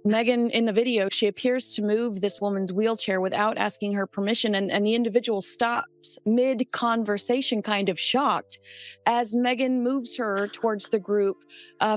Megan, in the video, she appears to move this woman's wheelchair without asking her permission, and the individual stops mid conversation, kind of shocked, as Megan moves her towards the group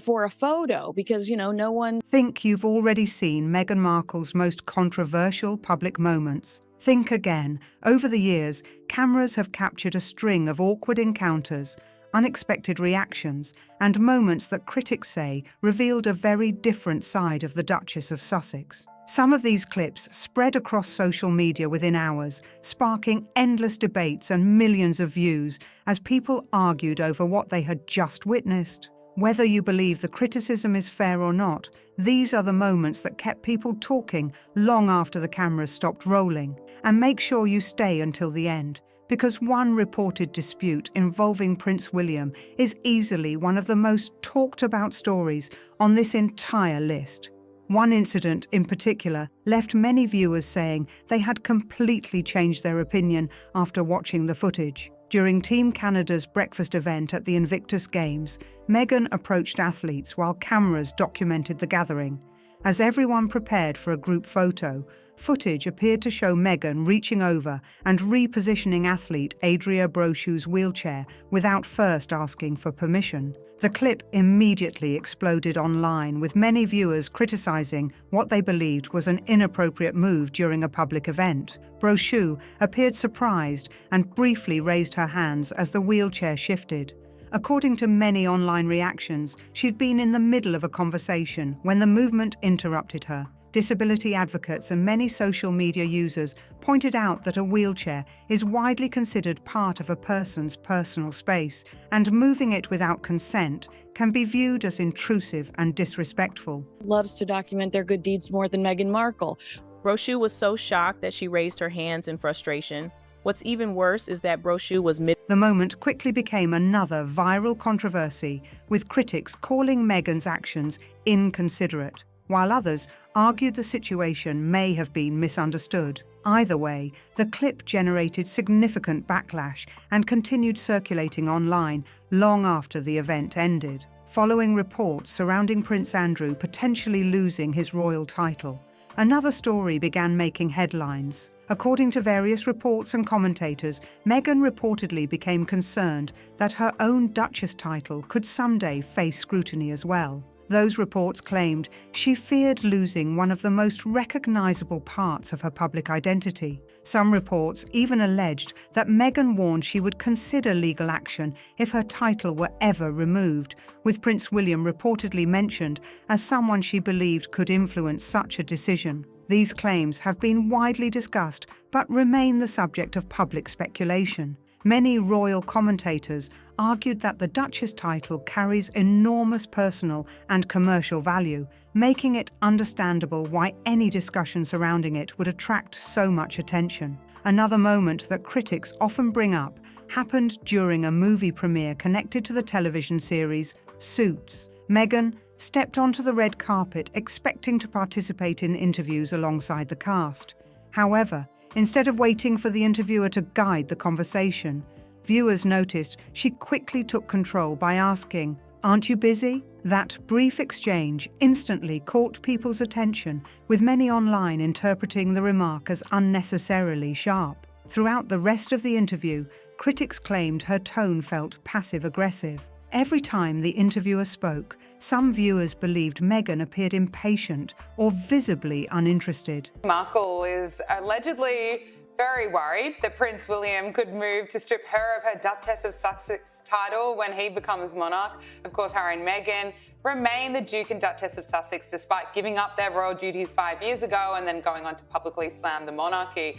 for a photo because, no one. Think you've already seen Meghan Markle's most controversial public moments. Think again. Over the years, cameras have captured a string of awkward encounters, unexpected reactions, and moments that critics say revealed a very different side of the Duchess of Sussex. Some of these clips spread across social media within hours, sparking endless debates and millions of views as people argued over what they had just witnessed. Whether you believe the criticism is fair or not, these are the moments that kept people talking long after the cameras stopped rolling. And make sure you stay until the end, because one reported dispute involving Prince William is easily one of the most talked about stories on this entire list. One incident in particular left many viewers saying they had completely changed their opinion after watching the footage. During Team Canada's breakfast event at the Invictus Games, Meghan approached athletes while cameras documented the gathering. As everyone prepared for a group photo, footage appeared to show Meghan reaching over and repositioning athlete Adria Brochu's wheelchair without first asking for permission. The clip immediately exploded online, with many viewers criticizing what they believed was an inappropriate move during a public event. Brochu appeared surprised and briefly raised her hands as the wheelchair shifted. According to many online reactions, she'd been in the middle of a conversation when the movement interrupted her. Disability advocates and many social media users pointed out that a wheelchair is widely considered part of a person's personal space, and moving it without consent can be viewed as intrusive and disrespectful. Loves to document their good deeds more than Meghan Markle. Brochu was so shocked that she raised her hands in frustration. What's even worse is that Brochu was The moment quickly became another viral controversy, with critics calling Meghan's actions inconsiderate, while others argued the situation may have been misunderstood. Either way, the clip generated significant backlash and continued circulating online long after the event ended, following reports surrounding Prince Andrew potentially losing his royal title. Another story began making headlines. According to various reports and commentators, Meghan reportedly became concerned that her own Duchess title could someday face scrutiny as well. Those reports claimed she feared losing one of the most recognizable parts of her public identity. Some reports even alleged that Meghan warned she would consider legal action if her title were ever removed, with Prince William reportedly mentioned as someone she believed could influence such a decision. These claims have been widely discussed but remain the subject of public speculation. Many royal commentators argued that the Duchess title carries enormous personal and commercial value, making it understandable why any discussion surrounding it would attract so much attention. Another moment that critics often bring up happened during a movie premiere connected to the television series Suits. Meghan stepped onto the red carpet expecting to participate in interviews alongside the cast. However, instead of waiting for the interviewer to guide the conversation, viewers noticed she quickly took control by asking, "Aren't you busy?" That brief exchange instantly caught people's attention, with many online interpreting the remark as unnecessarily sharp. Throughout the rest of the interview, critics claimed her tone felt passive-aggressive. Every time the interviewer spoke, some viewers believed Meghan appeared impatient or visibly uninterested. Markle is allegedly very worried that Prince William could move to strip her of her Duchess of Sussex title when he becomes monarch. Of course, Harry and Meghan remain the Duke and Duchess of Sussex despite giving up their royal duties 5 years ago and then going on to publicly slam the monarchy.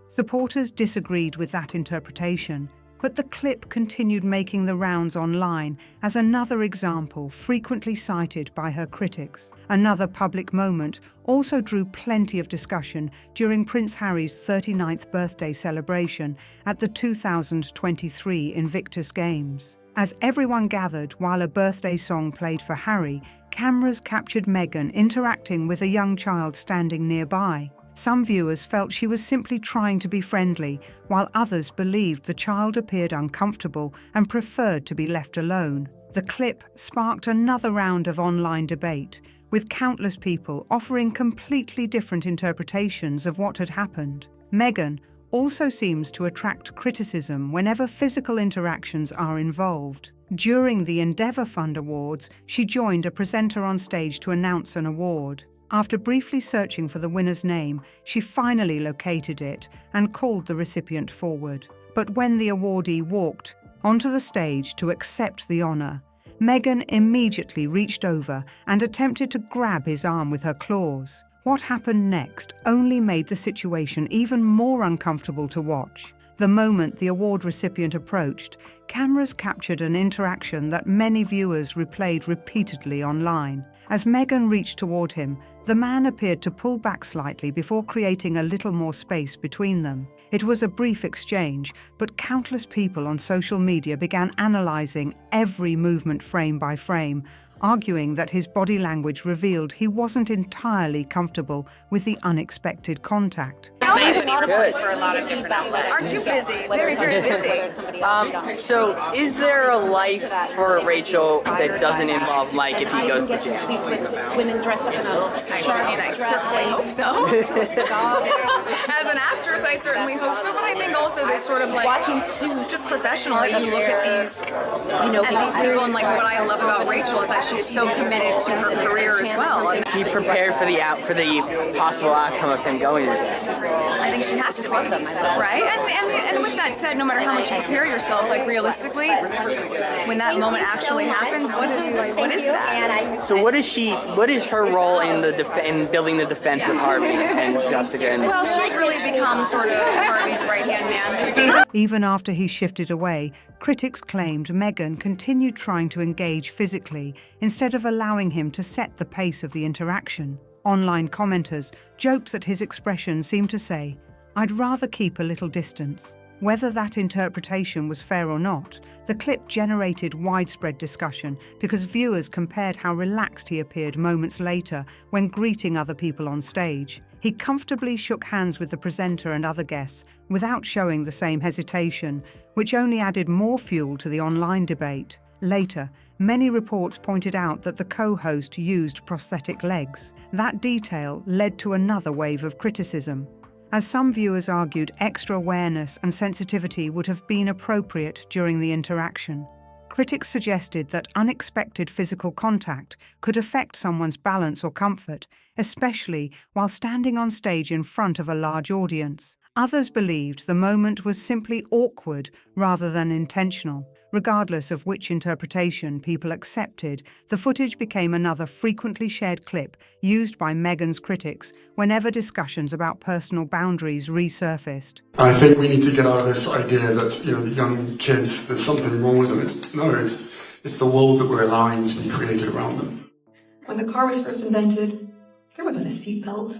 Supporters disagreed with that interpretation, but the clip continued making the rounds online as another example frequently cited by her critics. Another public moment also drew plenty of discussion during Prince Harry's 39th birthday celebration at the 2023 Invictus Games. As everyone gathered while a birthday song played for Harry, cameras captured Meghan interacting with a young child standing nearby. Some viewers felt she was simply trying to be friendly, while others believed the child appeared uncomfortable and preferred to be left alone. The clip sparked another round of online debate, with countless people offering completely different interpretations of what had happened. Meghan also seems to attract criticism whenever physical interactions are involved. During the Endeavour Fund Awards, she joined a presenter on stage to announce an award. After briefly searching for the winner's name, she finally located it and called the recipient forward. But when the awardee walked onto the stage to accept the honour, Meghan immediately reached over and attempted to grab his arm with her claws. What happened next only made the situation even more uncomfortable to watch. The moment the award recipient approached, cameras captured an interaction that many viewers replayed repeatedly online. As Meghan reached toward him, the man appeared to pull back slightly before creating a little more space between them. It was a brief exchange, but countless people on social media began analysing every movement frame by frame, arguing that his body language revealed he wasn't entirely comfortable with the unexpected contact. For a lot of different outlets. Aren't you busy? Very, very busy. So is there a life for Rachel that doesn't involve Mike if he goes to jail? Women dressed up in I certainly hope so. As an actress, I certainly hope so, but I think also this sort of like, just professionally, you look at these, these people, and like what I love about Rachel is that she's so committed to her career as well. And She's prepared for the possible outcome of him going to jail. I think she has to be, right? And with that said, no matter how much you prepare yourself, like realistically, when that moment actually happens, what is that? So what is her role in in building the defense with Harvey and Jessica? Well, she's really become sort of Harvey's right-hand man this season. Even after he shifted away, critics claimed Meghan continued trying to engage physically instead of allowing him to set the pace of the interaction. Online commenters joked that his expression seemed to say, "I'd rather keep a little distance." Whether that interpretation was fair or not, the clip generated widespread discussion because viewers compared how relaxed he appeared moments later when greeting other people on stage. He comfortably shook hands with the presenter and other guests without showing the same hesitation, which only added more fuel to the online debate. Later, many reports pointed out that the co-host used prosthetic legs. That detail led to another wave of criticism. As some viewers argued, extra awareness and sensitivity would have been appropriate during the interaction. Critics suggested that unexpected physical contact could affect someone's balance or comfort, especially while standing on stage in front of a large audience. Others believed the moment was simply awkward rather than intentional. Regardless of which interpretation people accepted, the footage became another frequently shared clip used by Meghan's critics whenever discussions about personal boundaries resurfaced. I think we need to get out of this idea that, the young kids, there's something wrong with them. It's the world that we're allowing to be created around them. When the car was first invented, there wasn't a seatbelt.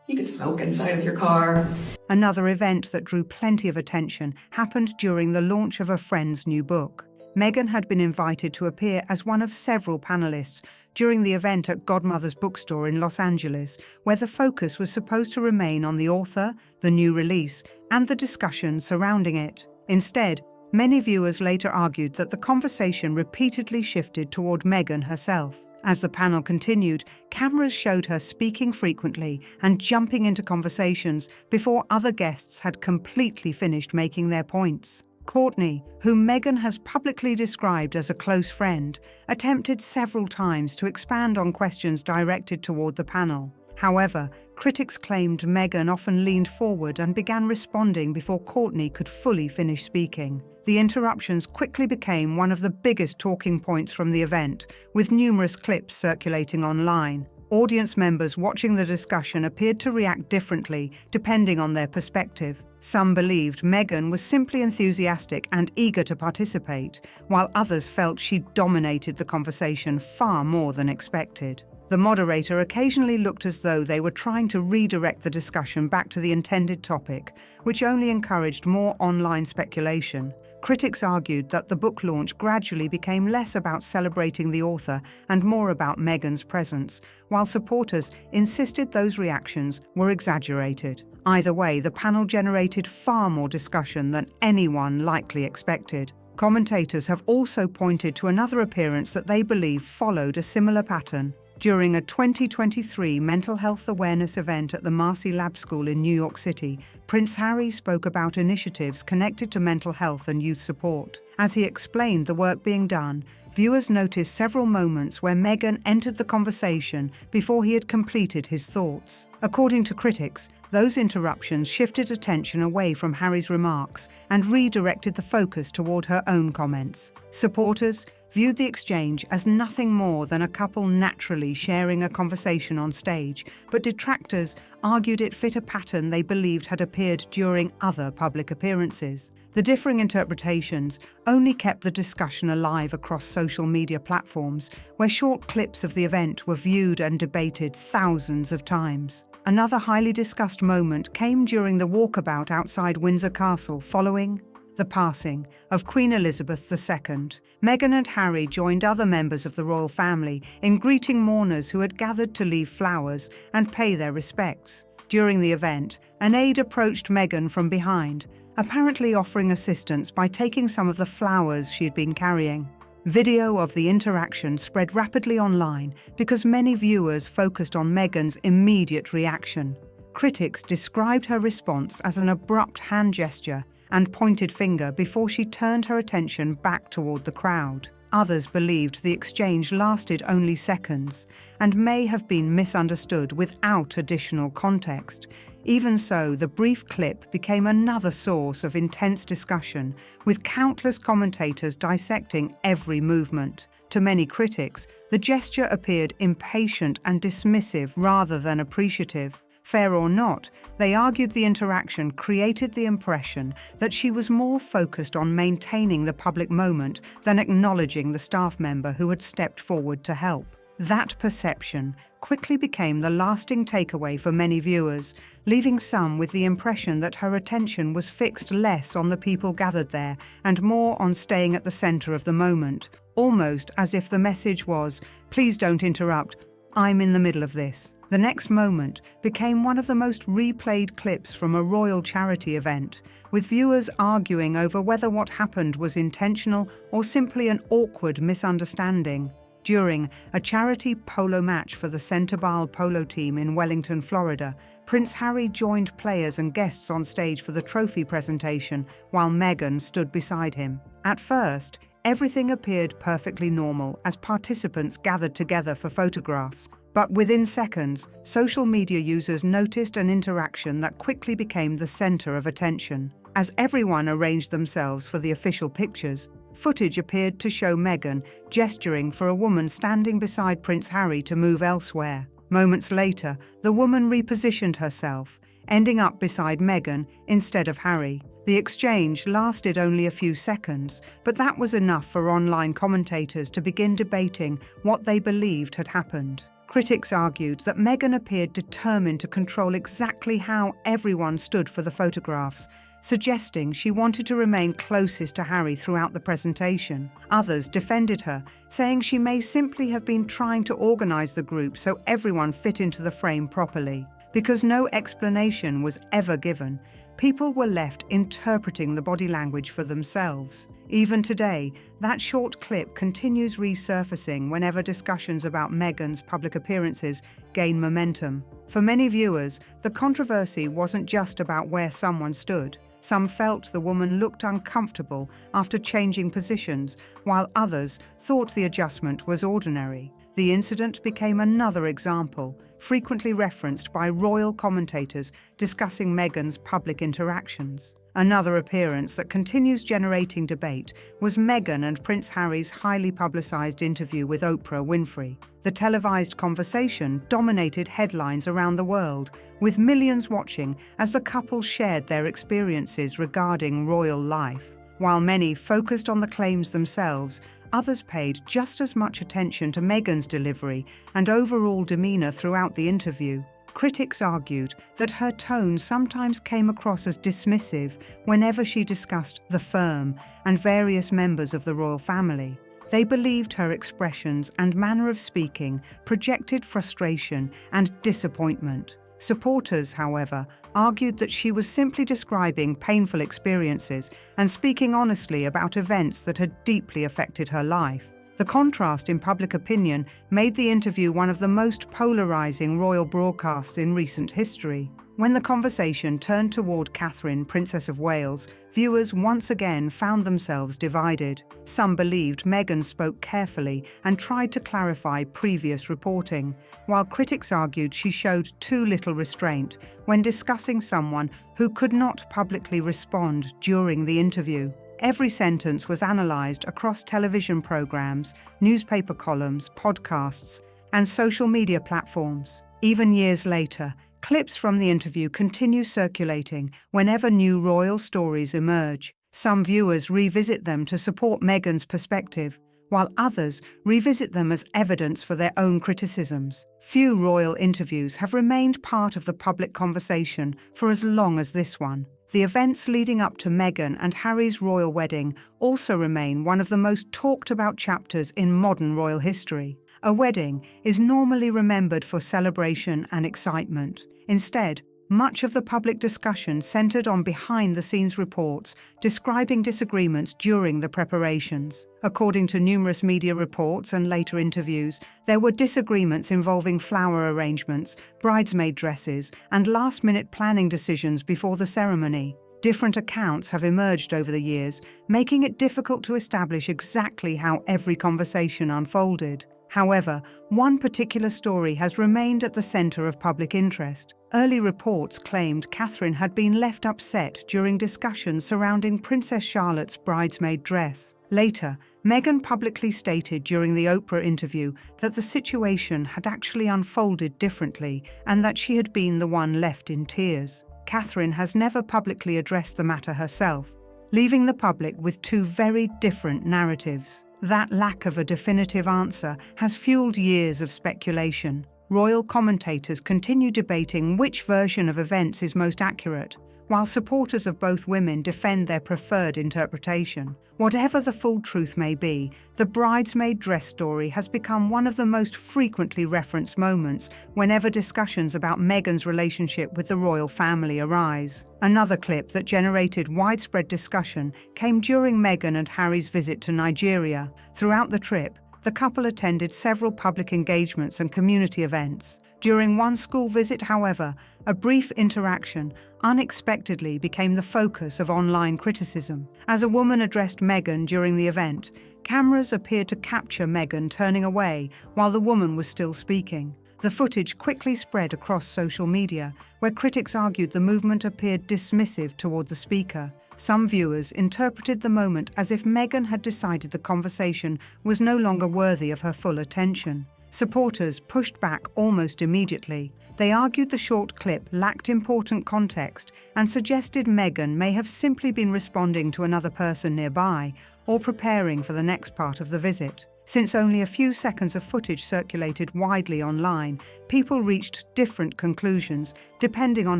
You could smoke inside of your car. Another event that drew plenty of attention happened during the launch of a friend's new book. Meghan had been invited to appear as one of several panelists during the event at Godmother's bookstore in Los Angeles, where the focus was supposed to remain on the author, the new release, and the discussion surrounding it. Instead, many viewers later argued that the conversation repeatedly shifted toward Meghan herself. As the panel continued, cameras showed her speaking frequently and jumping into conversations before other guests had completely finished making their points. Courtney, whom Meghan has publicly described as a close friend, attempted several times to expand on questions directed toward the panel. However, critics claimed Meghan often leaned forward and began responding before Courtney could fully finish speaking. The interruptions quickly became one of the biggest talking points from the event, with numerous clips circulating online. Audience members watching the discussion appeared to react differently depending on their perspective. Some believed Meghan was simply enthusiastic and eager to participate, while others felt she dominated the conversation far more than expected. The moderator occasionally looked as though they were trying to redirect the discussion back to the intended topic, which only encouraged more online speculation. Critics argued that the book launch gradually became less about celebrating the author and more about Meghan's presence, while supporters insisted those reactions were exaggerated. Either way, the panel generated far more discussion than anyone likely expected. Commentators have also pointed to another appearance that they believe followed a similar pattern. During a 2023 mental health awareness event at the Marcy Lab School in New York City, Prince Harry spoke about initiatives connected to mental health and youth support. As he explained the work being done, viewers noticed several moments where Meghan entered the conversation before he had completed his thoughts. According to critics, those interruptions shifted attention away from Harry's remarks and redirected the focus toward her own comments. Supporters viewed the exchange as nothing more than a couple naturally sharing a conversation on stage, but detractors argued it fit a pattern they believed had appeared during other public appearances. The differing interpretations only kept the discussion alive across social media platforms, where short clips of the event were viewed and debated thousands of times. Another highly discussed moment came during the walkabout outside Windsor Castle following the passing of Queen Elizabeth II. Meghan and Harry joined other members of the royal family in greeting mourners who had gathered to leave flowers and pay their respects. During the event, an aide approached Meghan from behind, apparently offering assistance by taking some of the flowers she had been carrying. Video of the interaction spread rapidly online because many viewers focused on Meghan's immediate reaction. Critics described her response as an abrupt hand gesture and pointed finger before she turned her attention back toward the crowd. Others believed the exchange lasted only seconds and may have been misunderstood without additional context. Even so, the brief clip became another source of intense discussion, with countless commentators dissecting every movement. To many critics, the gesture appeared impatient and dismissive rather than appreciative. Fair or not, they argued the interaction created the impression that she was more focused on maintaining the public moment than acknowledging the staff member who had stepped forward to help. That perception quickly became the lasting takeaway for many viewers, leaving some with the impression that her attention was fixed less on the people gathered there and more on staying at the center of the moment, almost as if the message was, "Please don't interrupt, I'm in the middle of this." The next moment became one of the most replayed clips from a royal charity event, with viewers arguing over whether what happened was intentional or simply an awkward misunderstanding. During a charity polo match for the Centerball polo team in Wellington, Florida, Prince Harry joined players and guests on stage for the trophy presentation while Meghan stood beside him. At first, everything appeared perfectly normal as participants gathered together for photographs. But within seconds, social media users noticed an interaction that quickly became the center of attention. As everyone arranged themselves for the official pictures, footage appeared to show Meghan gesturing for a woman standing beside Prince Harry to move elsewhere. Moments later, the woman repositioned herself, ending up beside Meghan instead of Harry. The exchange lasted only a few seconds, but that was enough for online commentators to begin debating what they believed had happened. Critics argued that Meghan appeared determined to control exactly how everyone stood for the photographs, suggesting she wanted to remain closest to Harry throughout the presentation. Others defended her, saying she may simply have been trying to organize the group so everyone fit into the frame properly. Because no explanation was ever given, people were left interpreting the body language for themselves. Even today, that short clip continues resurfacing whenever discussions about Meghan's public appearances gain momentum. For many viewers, the controversy wasn't just about where someone stood. Some felt the woman looked uncomfortable after changing positions, while others thought the adjustment was ordinary. The incident became another example, frequently referenced by royal commentators discussing Meghan's public interactions. Another appearance that continues generating debate was Meghan and Prince Harry's highly publicized interview with Oprah Winfrey. The televised conversation dominated headlines around the world, with millions watching as the couple shared their experiences regarding royal life. While many focused on the claims themselves, others paid just as much attention to Meghan's delivery and overall demeanor throughout the interview. Critics argued that her tone sometimes came across as dismissive whenever she discussed the firm and various members of the royal family. They believed her expressions and manner of speaking projected frustration and disappointment. Supporters, however, argued that she was simply describing painful experiences and speaking honestly about events that had deeply affected her life. The contrast in public opinion made the interview one of the most polarizing royal broadcasts in recent history. When the conversation turned toward Catherine, Princess of Wales, viewers once again found themselves divided. Some believed Meghan spoke carefully and tried to clarify previous reporting, while critics argued she showed too little restraint when discussing someone who could not publicly respond during the interview. Every sentence was analysed across television programmes, newspaper columns, podcasts, and social media platforms. Even years later, clips from the interview continue circulating whenever new royal stories emerge. Some viewers revisit them to support Meghan's perspective, while others revisit them as evidence for their own criticisms. Few royal interviews have remained part of the public conversation for as long as this one. The events leading up to Meghan and Harry's royal wedding also remain one of the most talked about chapters in modern royal history. A wedding is normally remembered for celebration and excitement. Instead, much of the public discussion centered on behind-the-scenes reports describing disagreements during the preparations. According to numerous media reports and later interviews, there were disagreements involving flower arrangements, bridesmaid dresses, and last-minute planning decisions before the ceremony. Different accounts have emerged over the years, making it difficult to establish exactly how every conversation unfolded. However, one particular story has remained at the center of public interest. Early reports claimed Catherine had been left upset during discussions surrounding Princess Charlotte's bridesmaid dress. Later, Meghan publicly stated during the Oprah interview that the situation had actually unfolded differently and that she had been the one left in tears. Catherine has never publicly addressed the matter herself, leaving the public with two very different narratives. That lack of a definitive answer has fueled years of speculation. Royal commentators continue debating which version of events is most accurate, while supporters of both women defend their preferred interpretation. Whatever the full truth may be, the bridesmaid dress story has become one of the most frequently referenced moments whenever discussions about Meghan's relationship with the royal family arise. Another clip that generated widespread discussion came during Meghan and Harry's visit to Nigeria. Throughout the trip, the couple attended several public engagements and community events. During one school visit, however, a brief interaction unexpectedly became the focus of online criticism. As a woman addressed Meghan during the event, cameras appeared to capture Meghan turning away while the woman was still speaking. The footage quickly spread across social media, where critics argued the movement appeared dismissive toward the speaker. Some viewers interpreted the moment as if Meghan had decided the conversation was no longer worthy of her full attention. Supporters pushed back almost immediately. They argued the short clip lacked important context and suggested Meghan may have simply been responding to another person nearby or preparing for the next part of the visit. Since only a few seconds of footage circulated widely online, people reached different conclusions depending on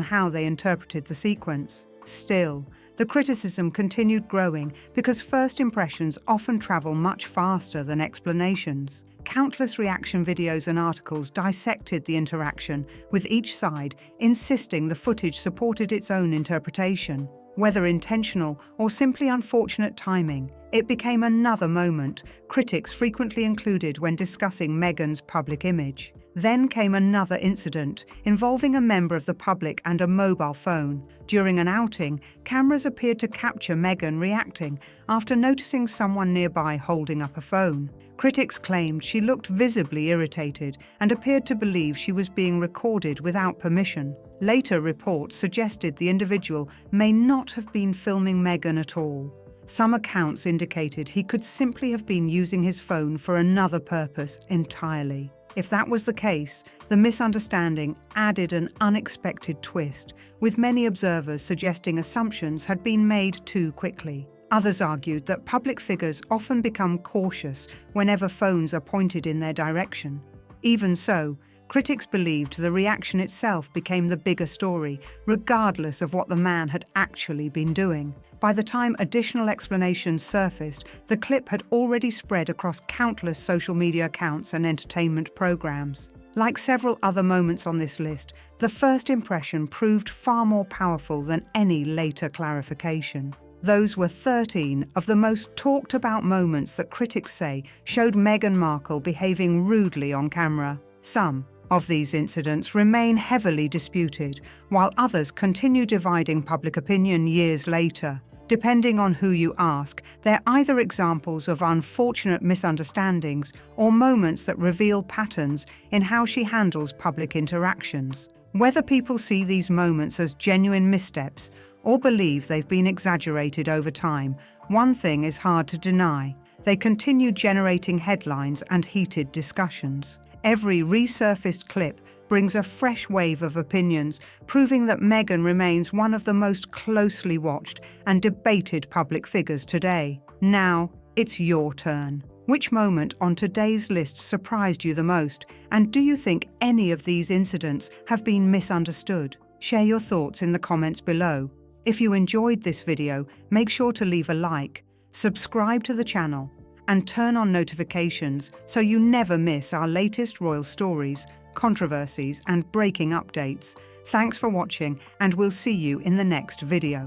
how they interpreted the sequence. Still, the criticism continued growing because first impressions often travel much faster than explanations. Countless reaction videos and articles dissected the interaction, with each side insisting the footage supported its own interpretation. Whether intentional or simply unfortunate timing, it became another moment critics frequently included when discussing Meghan's public image. Then came another incident involving a member of the public and a mobile phone. During an outing, cameras appeared to capture Meghan reacting after noticing someone nearby holding up a phone. Critics claimed she looked visibly irritated and appeared to believe she was being recorded without permission. Later reports suggested the individual may not have been filming Meghan at all. Some accounts indicated he could simply have been using his phone for another purpose entirely. If that was the case, the misunderstanding added an unexpected twist, with many observers suggesting assumptions had been made too quickly. Others argued that public figures often become cautious whenever phones are pointed in their direction. Even so, critics believed the reaction itself became the bigger story, regardless of what the man had actually been doing. By the time additional explanations surfaced, the clip had already spread across countless social media accounts and entertainment programs. Like several other moments on this list, the first impression proved far more powerful than any later clarification. Those were 13 of the most talked about moments that critics say showed Meghan Markle behaving rudely on camera. Some of these incidents remain heavily disputed, while others continue dividing public opinion years later. Depending on who you ask, they're either examples of unfortunate misunderstandings or moments that reveal patterns in how she handles public interactions. Whether people see these moments as genuine missteps or believe they've been exaggerated over time, one thing is hard to deny: they continue generating headlines and heated discussions. Every resurfaced clip brings a fresh wave of opinions, proving that Meghan remains one of the most closely watched and debated public figures today. Now, it's your turn. Which moment on today's list surprised you the most? And do you think any of these incidents have been misunderstood? Share your thoughts in the comments below. If you enjoyed this video, make sure to leave a like, subscribe to the channel, and turn on notifications so you never miss our latest royal stories, controversies, and breaking updates. Thanks for watching, and we'll see you in the next video.